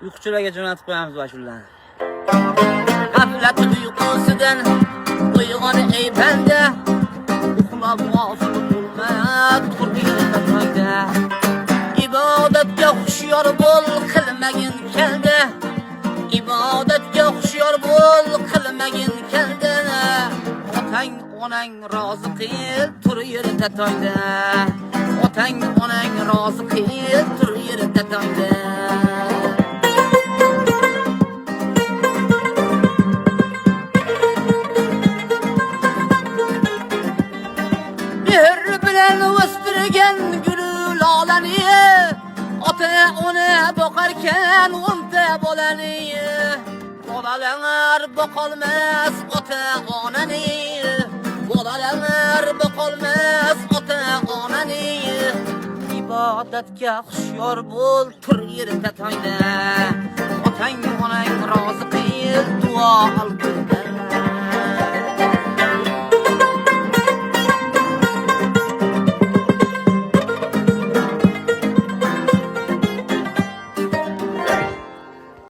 uyquchilarga jo'natib qo'yamiz va shundan. G'aflat uyqusidan uyg'on ey banda, uxlab g'ofil bo'lma, turg'ingda to'yda. Ibodatga hushyor bo'l, qilmagin keldi. Ibodatga hushyor bo'l, qilmagin keldi. Otang onang rozi qil, tur yerda to'yda. Otang onang rozi qil, tur yerda to'yda. Mehr bilan o'stirgan gulul olani, ota ona boqarkan o'nta bolani. Bolalar boqolmas ota onani, bolalar boqolmas ota onani. Ibodatga hushyor bo'l, tur yerda to'yda. Otang onang rozi qil, duo